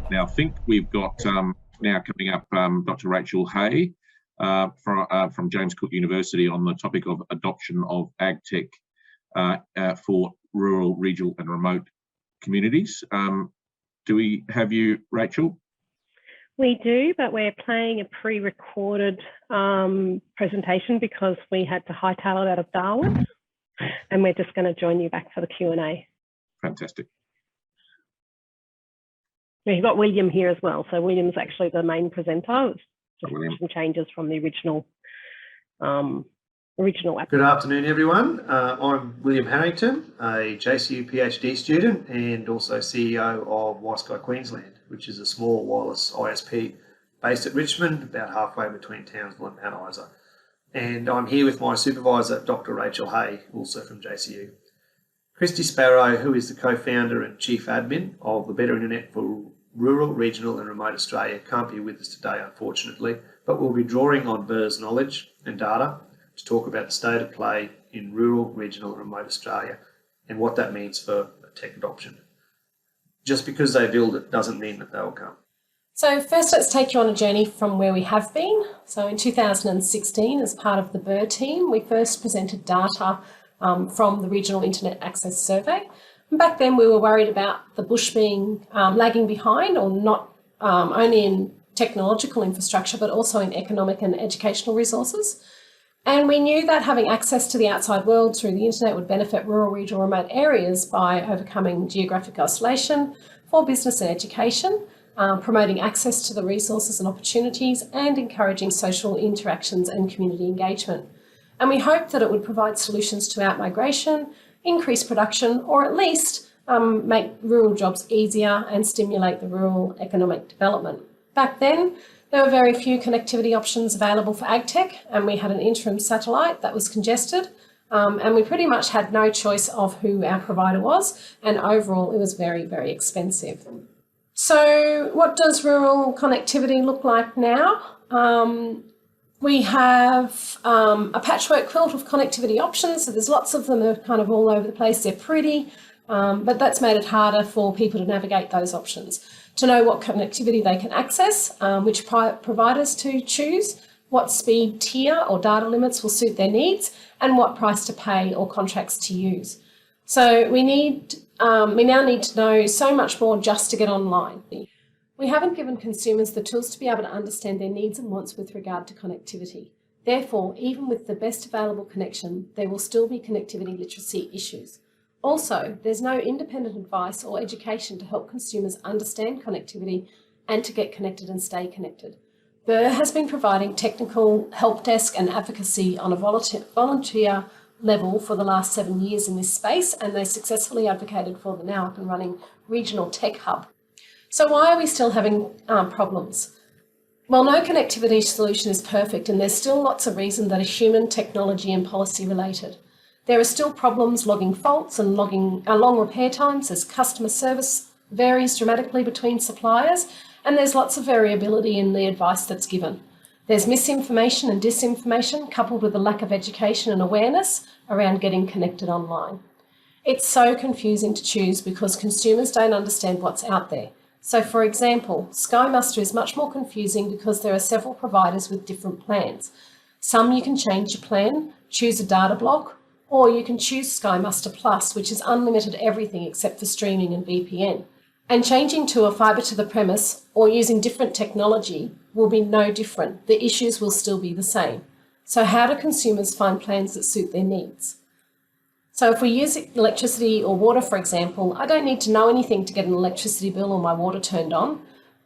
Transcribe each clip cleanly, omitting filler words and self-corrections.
Now, I think we've got now coming up Dr. Rachel Hay from James Cook University on the topic of adoption of AgTech for rural, regional and remote communities. Do we have you, Rachel? We do, but we're playing a pre-recorded presentation because we had to hightail it out of Darwin, and we're just going to join you back for the Q&A. Fantastic. We've got William here as well. So William's actually the main presenter. Just some changes from the original app. Good afternoon, everyone. I'm William Harrington, a JCU PhD student and also CEO of Wi-Sky Queensland, which is a small wireless ISP based at Richmond, about halfway between Townsville and Mount Isa. And I'm here with my supervisor, Dr. Rachel Hay, also from JCU. Christy Sparrow, who is the co-founder and chief admin of the Better Internet for Rural, Regional and Remote Australia, can't be with us today, unfortunately, but we'll be drawing on BERS knowledge and data to talk about the state of play in rural, regional and remote Australia and what that means for tech adoption. Just because they build it doesn't mean that they'll come. So first, let's take you on a journey from where we have been. So in 2016, as part of the BER team, we first presented data from the Regional Internet Access Survey. And back then, we were worried about the bush being lagging behind, or not only in technological infrastructure, but also in economic and educational resources. And we knew that having access to the outside world through the internet would benefit rural, regional, remote areas by overcoming geographic isolation for business and education, promoting access to the resources and opportunities, and encouraging social interactions and community engagement. And we hoped that it would provide solutions to outmigration, increase production, or at least make rural jobs easier and stimulate the rural economic development. Back then, there were very few connectivity options available for AgTech, and we had an interim satellite that was congested, and we pretty much had no choice of who our provider was, and overall it was very, very expensive. So what does rural connectivity look like now? We have a patchwork quilt of connectivity options, so there's lots of them. They're kind of all over the place. They're pretty, but that's made it harder for people to navigate those options, to know what connectivity they can access, which providers to choose, what speed tier or data limits will suit their needs, and what price to pay or contracts to use. So we now need to know so much more just to get online. We haven't given consumers the tools to be able to understand their needs and wants with regard to connectivity. Therefore, even with the best available connection, there will still be connectivity literacy issues. Also, there's no independent advice or education to help consumers understand connectivity and to get connected and stay connected. BER has been providing technical help desk and advocacy on a volunteer level for the last 7 years in this space, and they successfully advocated for the now up and running Regional Tech Hub. So why are we still having problems? Well, no connectivity solution is perfect, and there's still lots of reasons that are human, technology and policy related. There are still problems logging faults and long repair times as customer service varies dramatically between suppliers, and there's lots of variability in the advice that's given. There's misinformation and disinformation coupled with a lack of education and awareness around getting connected online. It's so confusing to choose because consumers don't understand what's out there. So for example, Sky Muster is much more confusing because there are several providers with different plans. Some you can change your plan, choose a data block, or you can choose Sky Muster Plus, which is unlimited everything except for streaming and VPN. And changing to a fibre to the premise or using different technology will be no different. The issues will still be the same. So how do consumers find plans that suit their needs? So if we use electricity or water, for example, I don't need to know anything to get an electricity bill or my water turned on.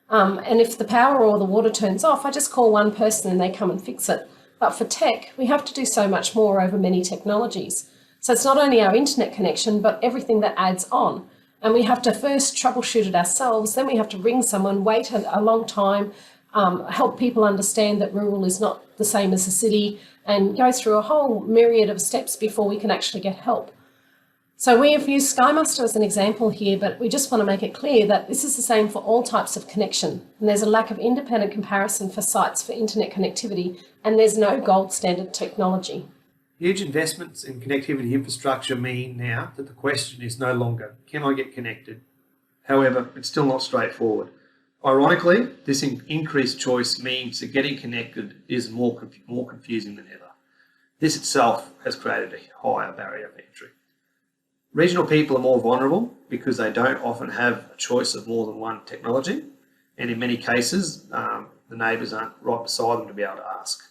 And if the power or the water turns off, I just call one person and they come and fix it. But for tech, we have to do so much more over many technologies. So it's not only our internet connection, but everything that adds on. And we have to first troubleshoot it ourselves, then we have to ring someone, wait a long time, help people understand that rural is not the same as the city, and go through a whole myriad of steps before we can actually get help. So we have used Sky Muster as an example here, but we just want to make it clear that this is the same for all types of connection. And there's a lack of independent comparison for sites for internet connectivity, and there's no gold standard technology. Huge investments in connectivity infrastructure mean now that the question is no longer, can I get connected? However, it's still not straightforward. Ironically, this increased choice means that getting connected is more confusing than ever. This itself has created a higher barrier of entry. Regional people are more vulnerable because they don't often have a choice of more than one technology, and in many cases, the neighbours aren't right beside them to be able to ask.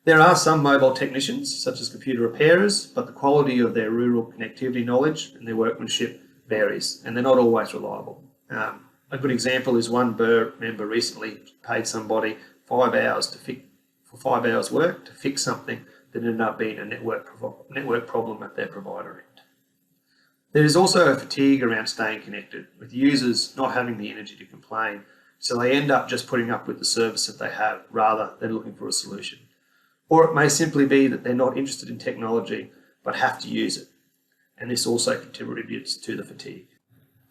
There are some mobile technicians, such as computer repairers, but the quality of their rural connectivity knowledge and their workmanship varies, and they're not always reliable. A good example is one Burr member recently paid somebody 5 hours for 5 hours work to fix something that ended up being a network problem at their provider end. There is also a fatigue around staying connected, with users not having the energy to complain, so they end up just putting up with the service that they have rather than looking for a solution. Or it may simply be that they're not interested in technology but have to use it, and this also contributes to the fatigue.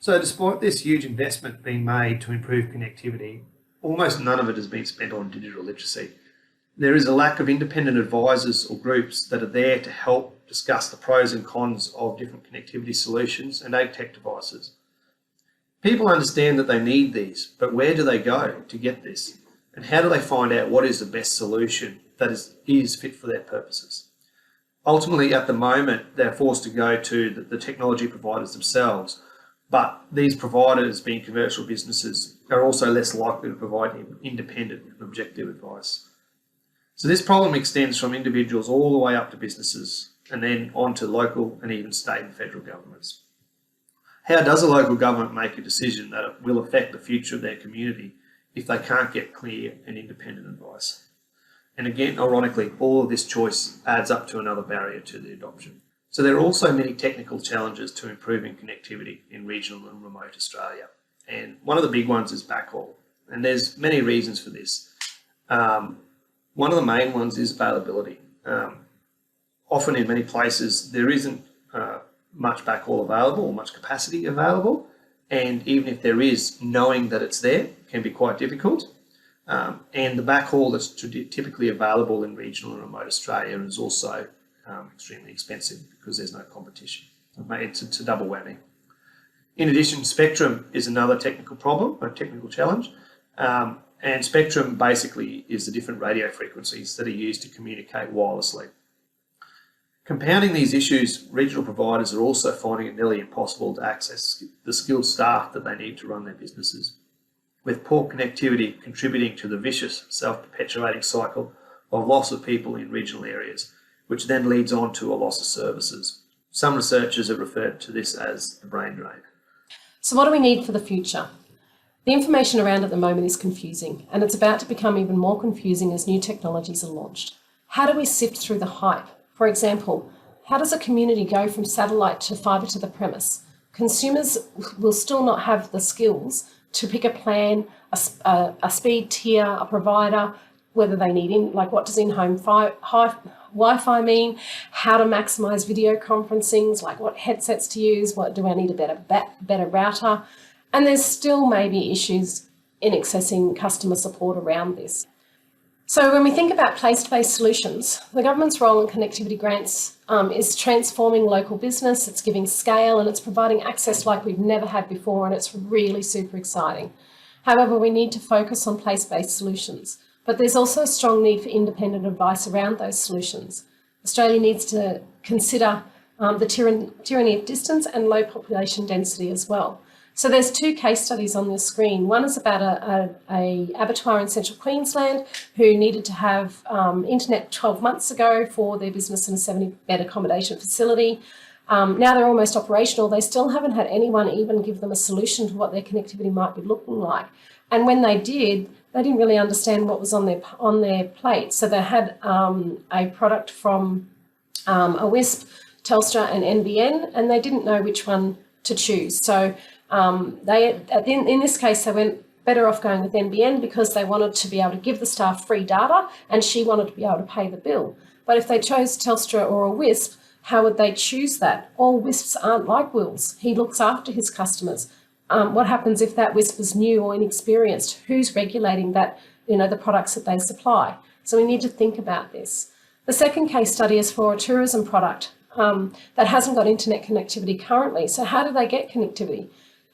So despite this huge investment being made to improve connectivity, almost none of it has been spent on digital literacy. There is a lack of independent advisors or groups that are there to help discuss the pros and cons of different connectivity solutions and ag tech devices. People understand that they need these, but where do they go to get this? And how do they find out what is the best solution that is fit for their purposes? Ultimately, at the moment, they're forced to go to the technology providers themselves, but these providers, being commercial businesses, are also less likely to provide independent and objective advice. So this problem extends from individuals all the way up to businesses and then on to local and even state and federal governments. How does a local government make a decision that it will affect the future of their community if they can't get clear and independent advice? And again, ironically, all of this choice adds up to another barrier to the adoption. So there are also many technical challenges to improving connectivity in regional and remote Australia. And one of the big ones is backhaul. And there's many reasons for this. One of the main ones is availability. Often in many places, there isn't much backhaul available or much capacity available. And even if there is, knowing that it's there can be quite difficult. And the backhaul that's typically available in regional and remote Australia is also extremely expensive because there's no competition. It's a double whammy. In addition, spectrum is another technical problem, a technical challenge. And spectrum basically is the different radio frequencies that are used to communicate wirelessly. Compounding these issues, regional providers are also finding it nearly impossible to access the skilled staff that they need to run their businesses, with poor connectivity contributing to the vicious self-perpetuating cycle of loss of people in regional areas, which then leads on to a loss of services. Some researchers have referred to this as the brain drain. So what do we need for the future? The information around at the moment is confusing, and it's about to become even more confusing as new technologies are launched. How do we sift through the hype? For example, how does a community go from satellite to fibre to the premise? Consumers will still not have the skills to pick a plan, a speed tier, a provider, whether they need what does in-home Wi-Fi mean, how to maximise video conferencings, like what headsets to use, do I need a better router? And there's still maybe issues in accessing customer support around this. So when we think about place-based solutions, the government's role in connectivity grants is transforming local business, it's giving scale, and it's providing access like we've never had before, and it's really super exciting. However, we need to focus on place-based solutions, but there's also a strong need for independent advice around those solutions. Australia needs to consider the tyranny of distance and low population density as well. So there's two case studies on the screen. One is about a abattoir in central Queensland who needed to have internet 12 months ago for their business in a 70-bed accommodation facility. Now they're almost operational. They still haven't had anyone even give them a solution to what their connectivity might be looking like. And when they did, they didn't really understand what was on their plate. So they had a product from a WISP, Telstra and NBN, and they didn't know which one to choose. So in this case, they went better off going with NBN because they wanted to be able to give the staff free data and she wanted to be able to pay the bill. But if they chose Telstra or a WISP, how would they choose that? All WISPs aren't like Wills. He looks after his customers. What happens if that WISP is new or inexperienced? Who's regulating that, the products that they supply? So we need to think about this. The second case study is for a tourism product that hasn't got internet connectivity currently. So how do they get connectivity?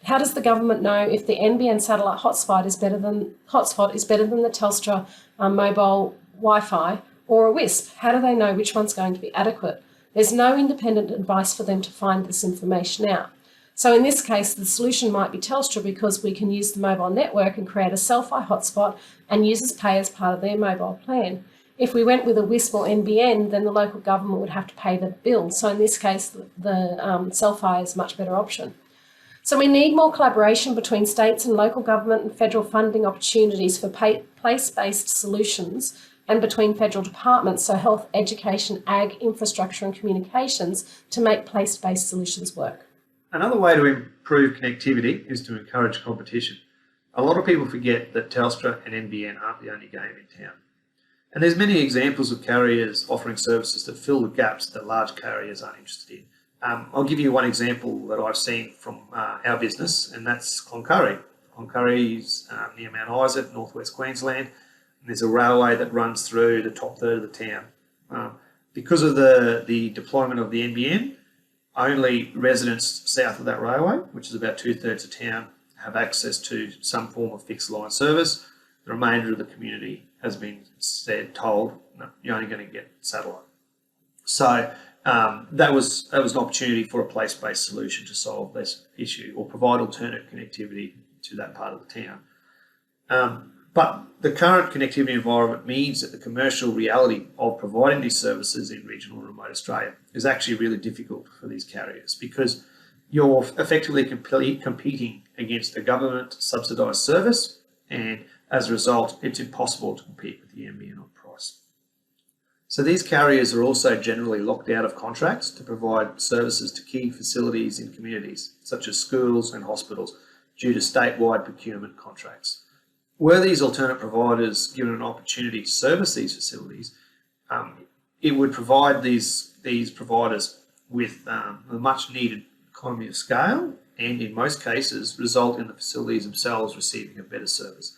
How does the government know if the NBN satellite hotspot is better than the Telstra mobile Wi-Fi or a WISP? How do they know which one's going to be adequate? There's no independent advice for them to find this information out. So in this case, the solution might be Telstra because we can use the mobile network and create a Selfi hotspot and users pay as part of their mobile plan. If we went with a WISP or NBN, then the local government would have to pay the bill. So in this case, the Selfi is a much better option. So we need more collaboration between states and local government and federal funding opportunities for place-based solutions and between federal departments, so health, education, ag, infrastructure and communications, to make place-based solutions work. Another way to improve connectivity is to encourage competition. A lot of people forget that Telstra and NBN aren't the only game in town. And there's many examples of carriers offering services that fill the gaps that large carriers aren't interested in. I'll give you one example that I've seen from our business, and that's Cloncurry. Cloncurry's near Mount Isa, northwest Queensland. And there's a railway that runs through the top third of the town. Because of the deployment of the NBN, only residents south of that railway, which is about 2/3 of town, have access to some form of fixed line service. The remainder of the community has been told, no, you're only going to get satellite. So that was an opportunity for a place-based solution to solve this issue or provide alternate connectivity to that part of the town. But the current connectivity environment means that the commercial reality of providing these services in regional and remote Australia is actually really difficult for these carriers because you're effectively competing against a government subsidised service, and as a result, it's impossible to compete with the NBN on price. So these carriers are also generally locked out of contracts to provide services to key facilities in communities, such as schools and hospitals, due to statewide procurement contracts. Were these alternate providers given an opportunity to service these facilities, it would provide these providers with a much needed economy of scale and in most cases result in the facilities themselves receiving a better service.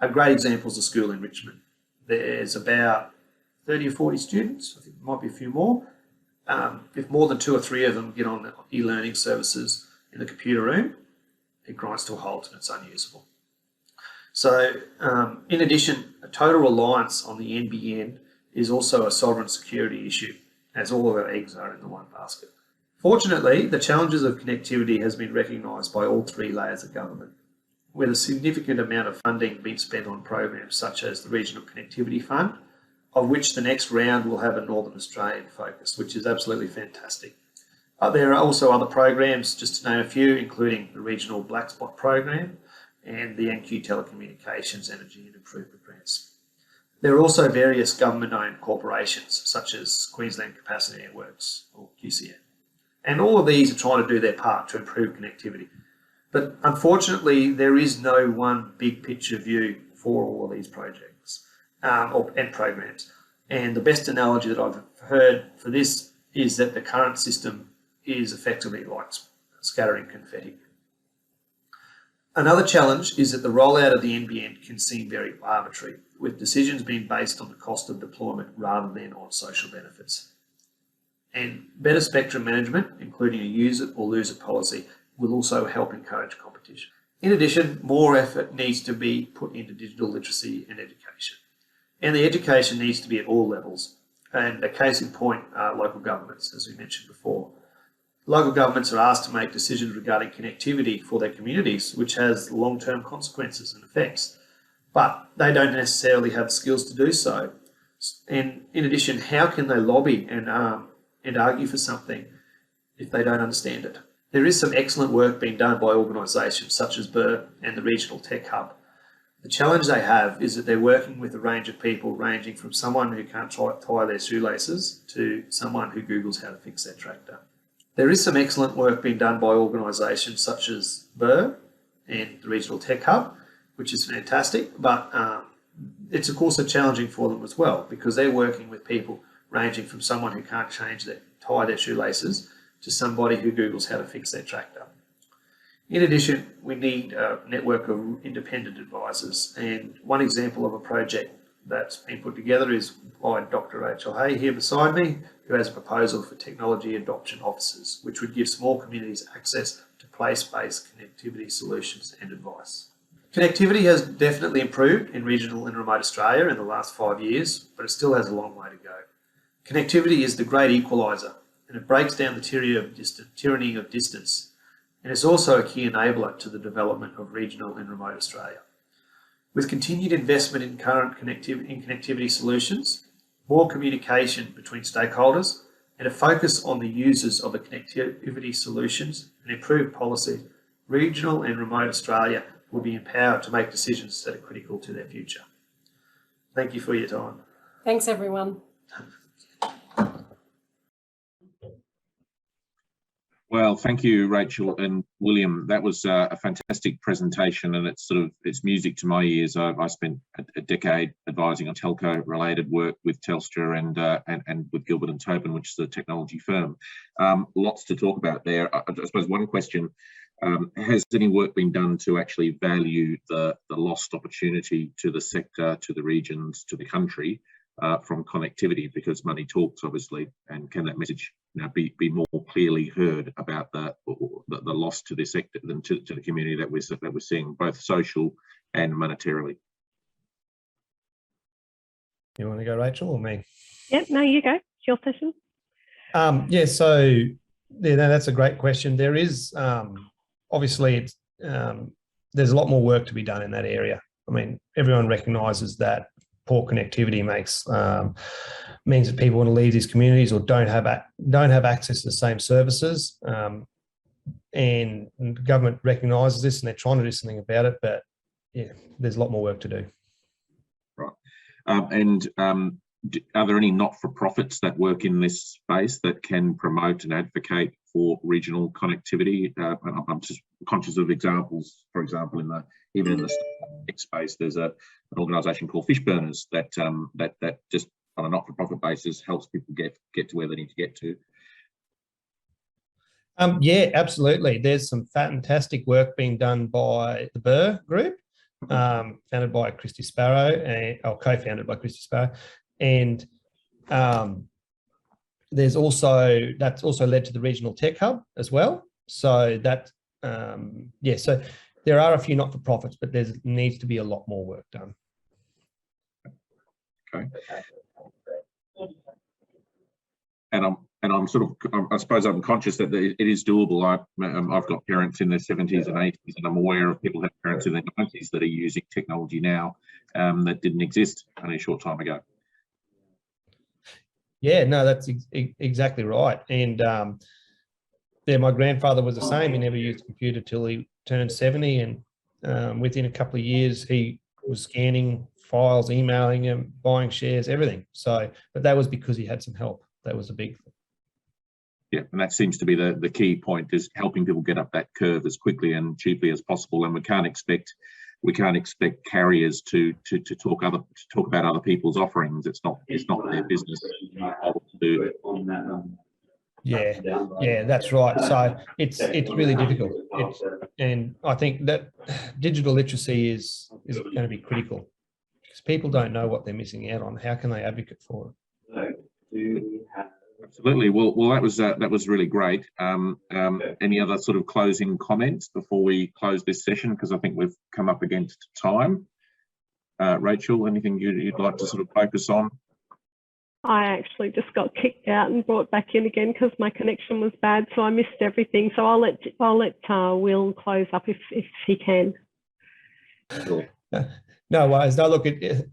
A great example is a school in Richmond. There's about 30 or 40 students, I think there might be a few more. If more than 2 or 3 of them get on the e-learning services in the computer room, it grinds to a halt and it's unusable. So in addition, a total reliance on the NBN is also a sovereign security issue, as all of our eggs are in the one basket. Fortunately, the challenges of connectivity has been recognised by all 3 layers of government, with a significant amount of funding being spent on programs such as the Regional Connectivity Fund, of which the next round will have a Northern Australian focus, which is absolutely fantastic. There are also other programs, just to name a few, including the Regional Black Spot Program and the NQ Telecommunications Energy and Improvement Grants. There are also various government-owned corporations, such as Queensland Capacity Networks, or QCN. And all of these are trying to do their part to improve connectivity. But unfortunately, there is no one big picture view for all of these projects and programs. And the best analogy that I've heard for this is that the current system is effectively like scattering confetti. Another challenge is that the rollout of the NBN can seem very arbitrary, with decisions being based on the cost of deployment rather than on social benefits. And better spectrum management, including a use it or lose it policy, will also help encourage competition. In addition, more effort needs to be put into digital literacy and education. And the education needs to be at all levels. And a case in point are local governments, as we mentioned before. Local governments are asked to make decisions regarding connectivity for their communities, which has long-term consequences and effects, but they don't necessarily have the skills to do so. And in addition, how can they lobby and argue for something if they don't understand it? There is some excellent work being done by organisations such as Burr and the Regional Tech Hub. The challenge they have is that they're working with a range of people ranging from someone who can't tie their shoelaces to someone who Googles how to fix their tractor. There is some excellent work being done by organisations such as Burr and the Regional Tech Hub, which is fantastic, but it's of course challenging for them as well because they're working with people ranging from someone who can't tie their shoelaces to somebody who Googles how to fix their tractor. In addition, we need a network of independent advisors, and one example of a project that's been put together is by Dr. Rachel Hay here beside me, who has a proposal for technology adoption officers, which would give small communities access to place-based connectivity solutions and advice. Connectivity has definitely improved in regional and remote Australia in the last 5 years, but it still has a long way to go. Connectivity is the great equaliser, and it breaks down the tyranny of distance, and it's also a key enabler to the development of regional and remote Australia. With continued investment in connectivity solutions, more communication between stakeholders, and a focus on the users of the connectivity solutions and improved policy, regional and remote Australia will be empowered to make decisions that are critical to their future. Thank you for your time. Thanks, everyone. Well, thank you, Rachel and William. That was a fantastic presentation, and it's music to my ears. I spent a decade advising on telco-related work with Telstra and with Gilbert and Tobin, which is a technology firm. Lots to talk about there. I suppose one question: has any work been done to actually value the lost opportunity to the sector, to the regions, to the country from connectivity? Because money talks, obviously, and can that message be more clearly heard about the loss to this sector than to the community that we're seeing, both social and monetarily? You want to go, Rachel, or me? Yep, no, you go. It's your session. That's a great question. There is obviously there's a lot more work to be done in that area. I mean, everyone recognises that poor connectivity means that people want to leave these communities or don't have access to the same services, and the government recognises this and they're trying to do something about it. But yeah, there's a lot more work to do. Right. Are there any not-for-profits that work in this space that can promote and advocate for regional connectivity? I'm just conscious of examples. For example, even in the space, there's an organisation called Fishburners that just on a not-for-profit basis helps people get to where they need to get to. Yeah, absolutely. There's some fantastic work being done by the Burr Group, founded by Christy Sparrow, or co-founded by Christy Sparrow, and that's also led to the Regional Tech Hub as well. So that, so there are a few not-for-profits, but there needs to be a lot more work done. Okay. And I suppose I'm conscious that it is doable. I've got parents in their 70s and 80s, and I'm aware of people who have parents in their 90s that are using technology now that didn't exist only a short time ago. Yeah, no, that's exactly right. And my grandfather was the same. He never used a computer till he turned 70, and within a couple of years, he was scanning files, emailing them, buying shares, everything. So, but that was because he had some help. That was a big thing. Yeah, and that seems to be the key point, is helping people get up that curve as quickly and cheaply as possible. And we can't expect carriers to talk about other people's offerings. It's not their business to do. Yeah, that's right. So it's really difficult. And I think that digital literacy is going to be critical, because people don't know what they're missing out on. How can they advocate for it? Absolutely. Well, that was really great. Any other sort of closing comments before we close this session? Because I think we've come up against time. Rachel, anything you'd like to sort of focus on? I actually just got kicked out and brought back in again because my connection was bad, so I missed everything. So I'll let Will close up if he can. Sure. No worries. No, look,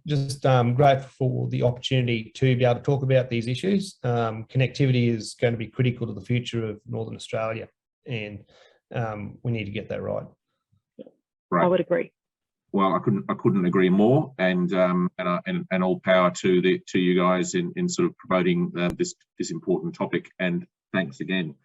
just grateful for the opportunity to be able to talk about these issues. Connectivity is going to be critical to the future of Northern Australia, and we need to get that right. Right. I would agree. Well, I couldn't agree more, and all power to you guys in sort of promoting this important topic. And thanks again.